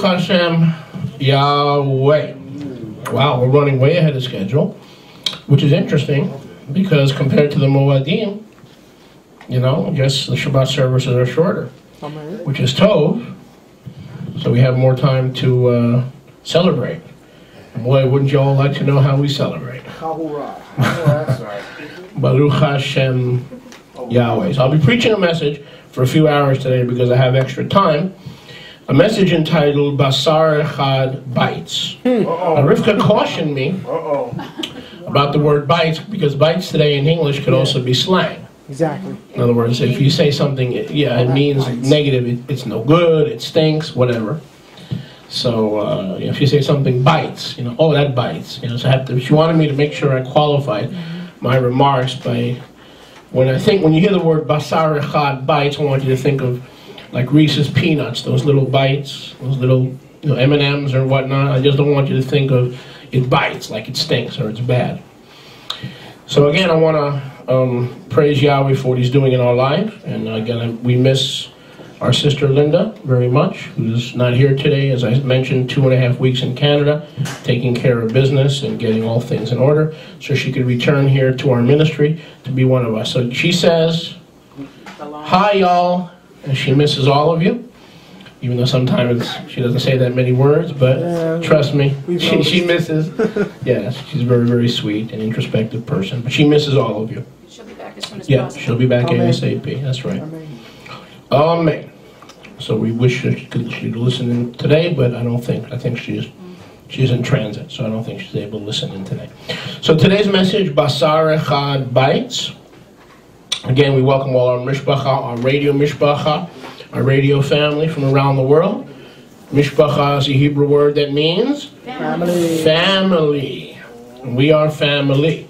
Baruch Hashem Yahweh. Wow, we're running way ahead of schedule, which is interesting because compared to the Moadim, you know, I guess the Shabbat services are shorter, which is Tov, so we have more time to celebrate. And boy, wouldn't you all like to know how we celebrate? Baruch Hashem Yahweh. So I'll be preaching a message for a few hours today because I have extra time. A message entitled Basar Echad Bites. Rivka cautioned me about the word bites because bites today in English could also be slang. Exactly. In other words, if you say something, it means negative, it's no good, it stinks, whatever. So if you say something bites, you know, oh, that bites. You know, so she wanted me to make sure I qualified my remarks by when you hear the word Basar Echad Bites, I want you to think of like Reese's Peanuts, those little bites, those little M&Ms or whatnot. I just don't want you to think of it bites, like it stinks or it's bad. So again, I want to praise Yahweh for what He's doing in our life. And again, we miss our sister Linda very much, who's not here today, as I mentioned, 2.5 weeks in Canada, taking care of business and getting all things in order, so she could return here to our ministry to be one of us. So she says, hi y'all. And she misses all of you, even though sometimes she doesn't say that many words, but trust me, she misses. Yes, she's a very, very sweet and introspective person, but she misses all of you. She'll be back as soon as possible. possible. She'll be back ASAP, that's right. Amen. So we wish she'd listen in today, but I think she's in transit, so I don't think she's able to listen in today. So today's message, Basar Echad Bites. Again, we welcome all our mishpacha, our radio family from around the world. Mishpacha is a Hebrew word that means family. And we are family.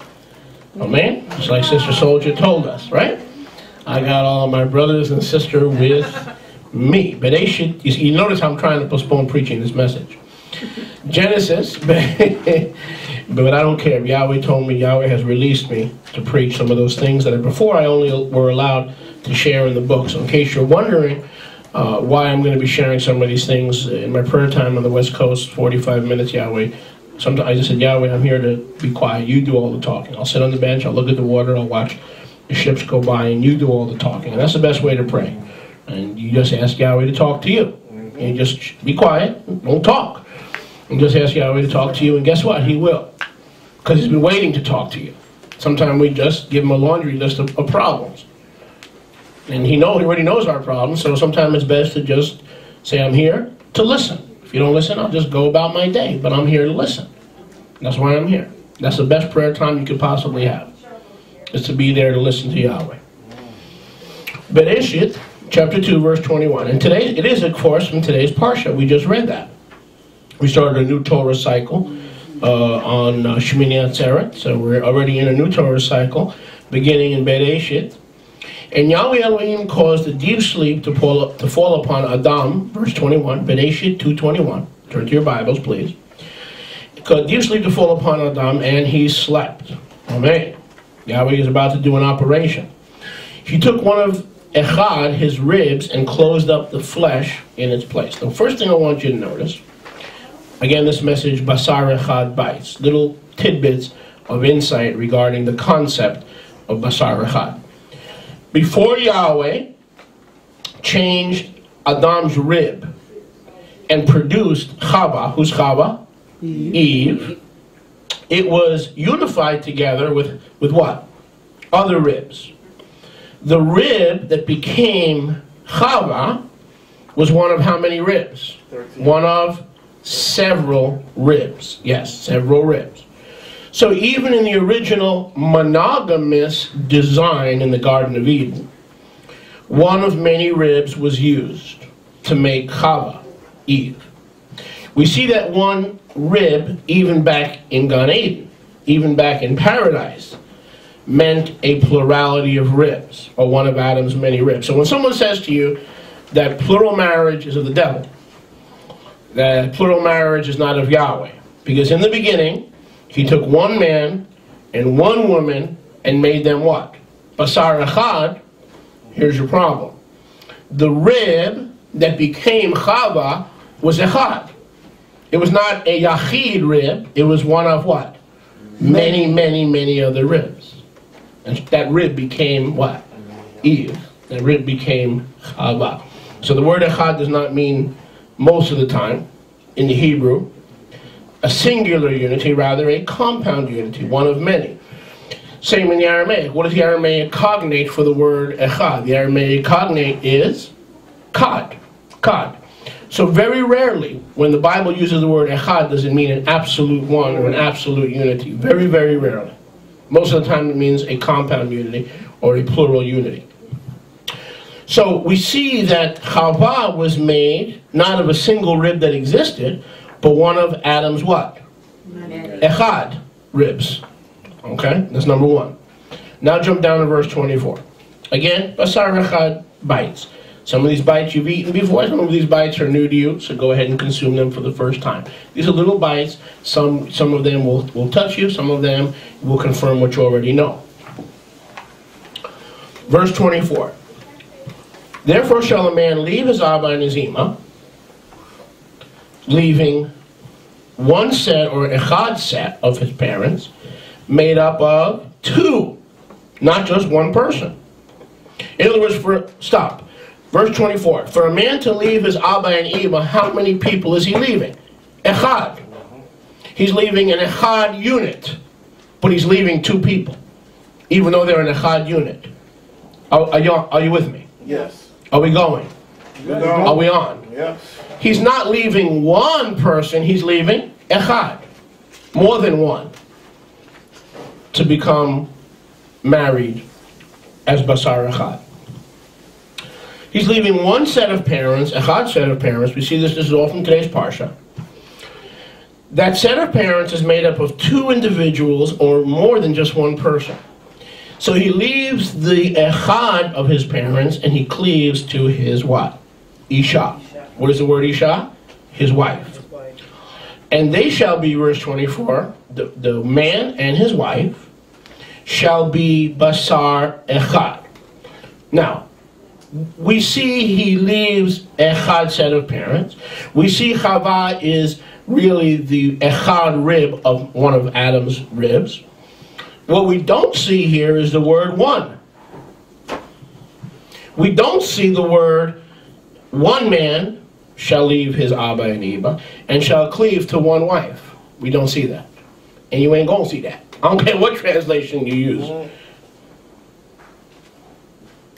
Amen? Just like Sister Soldier told us, right? I got all my brothers and sisters with me. But you notice I'm trying to postpone preaching this message. Genesis, but I don't care. Yahweh told me, Yahweh has released me to preach some of those things that before I only were allowed to share in the book. So in case you're wondering why I'm going to be sharing some of these things in my prayer time on the West Coast, 45 minutes, Yahweh. Sometimes I just said, Yahweh, I'm here to be quiet. You do all the talking. I'll sit on the bench, I'll look at the water, I'll watch the ships go by, and you do all the talking. And that's the best way to pray. And you just ask Yahweh to talk to you. And you just be quiet, don't talk. And just ask Yahweh to talk to you, and guess what? He will. Because He's been waiting to talk to you. Sometimes we just give Him a laundry list of problems. And He already knows our problems, so sometimes it's best to just say, I'm here to listen. If you don't listen, I'll just go about my day. But I'm here to listen. That's why I'm here. That's the best prayer time you could possibly have, is to be there to listen to Yahweh. Bereshit, chapter 2, verse 21. And today, it is, of course, from today's Parsha. We just read that. We started a new Torah cycle on Shemini Atzeret, so we're already in a new Torah cycle, beginning in Bereshit. And Yahweh Elohim caused a deep sleep to fall upon Adam, verse 21, Bereshit 2:21. Turn to your Bibles, please. Caused deep sleep to fall upon Adam, and he slept. Amen. Yahweh is about to do an operation. He took one of Echad, his ribs, and closed up the flesh in its place. The first thing I want you to notice, again, this message, Basar Echad Bites, little tidbits of insight regarding the concept of Basar Echad. Before Yahweh changed Adam's rib and produced Chava, who's Chava? Eve. It was unified together with what? Other ribs. The rib that became Chava was one of how many ribs? 13. One of several ribs. Yes, several ribs. So even in the original monogamous design in the Garden of Eden, one of many ribs was used to make Chava, Eve. We see that one rib even back in Gan Eden, even back in paradise, meant a plurality of ribs, or one of Adam's many ribs. So when someone says to you that plural marriage is of the devil, that plural marriage is not of Yahweh, because in the beginning, He took one man and one woman and made them what? Basar Echad. Here's your problem. The rib that became Chava was echad. It was not a yachid rib. It was one of what? Many, many, many other ribs. And that rib became what? Eve. That rib became Chava. So the word echad does not mean most of the time in the Hebrew a singular unity, rather a compound unity, one of many. Same in the Aramaic. What is the Aramaic cognate for the word echad? The Aramaic cognate is kad. Kad. So very rarely, when the Bible uses the word echad, does it mean an absolute one or an absolute unity. Very, very rarely. Most of the time it means a compound unity or a plural unity. So we see that Chava was made not of a single rib that existed, but one of Adam's what? Echad ribs. Okay, that's number one. Now jump down to verse 24. Again, Basar Echad bites. Some of these bites you've eaten before, some of these bites are new to you, so go ahead and consume them for the first time. These are little bites. Some of them will touch you, some of them will confirm what you already know. Verse 24. Therefore shall a man leave his Abba and his Ima, leaving one set or echad set of his parents, made up of two, not just one person. In other words, verse 24. For a man to leave his Abba and Ima, how many people is he leaving? Echad. He's leaving an echad unit, but he's leaving two people, even though they're an echad unit. Are you with me? Yes. Are we going? No. Are we on? Yes. He's not leaving one person, he's leaving echad, more than one, to become married as Basar Echad. He's leaving one set of parents, echad set of parents. We see this is all from today's Parsha. That set of parents is made up of two individuals or more than just one person. So he leaves the echad of his parents and he cleaves to his what? Isha. What is the word Isha? His wife. And they shall be, verse 24, the man and his wife shall be Basar Echad. Now, we see he leaves echad set of parents. We see Chava is really the echad rib of one of Adam's ribs. What we don't see here is the word one. We don't see the word one man shall leave his Abba and Ima and shall cleave to one wife. We don't see that. And you ain't gonna see that. I don't care what translation you use.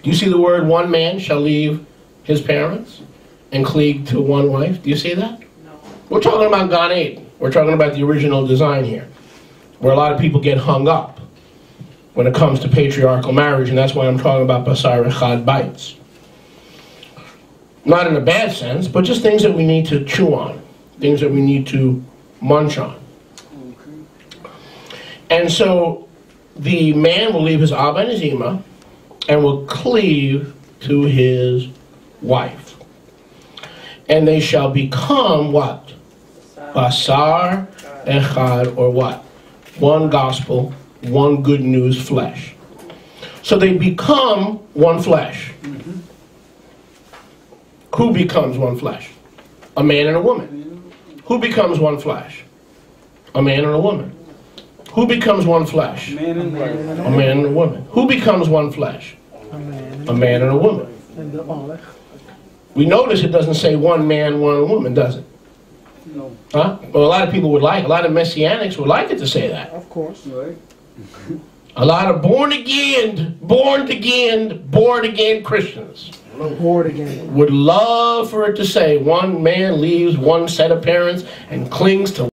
Do you see the word one man shall leave his parents and cleave to one wife? Do you see that? No. We're talking about Gan Eden. We're talking about the original design here, where a lot of people get hung up when it comes to patriarchal marriage, and that's why I'm talking about Basar Echad bites. Not in a bad sense, but just things that we need to chew on, things that we need to munch on. And so the man will leave his Abba and his Ima and will cleave to his wife. And they shall become what? Basar Echad, or what? One gospel, one good news flesh. So they become one flesh. Who becomes one flesh? A man and a woman. Who becomes one flesh? A man and a woman. Who becomes one flesh? A man and a woman. Who becomes one flesh? A man and a woman. We notice it doesn't say one man, one woman, does it? No. Huh? Well, a lot of people would like, a lot of Messianics would like it to say that. Of course. Right. A lot of born again Christians would love for it to say one man leaves one set of parents and clings to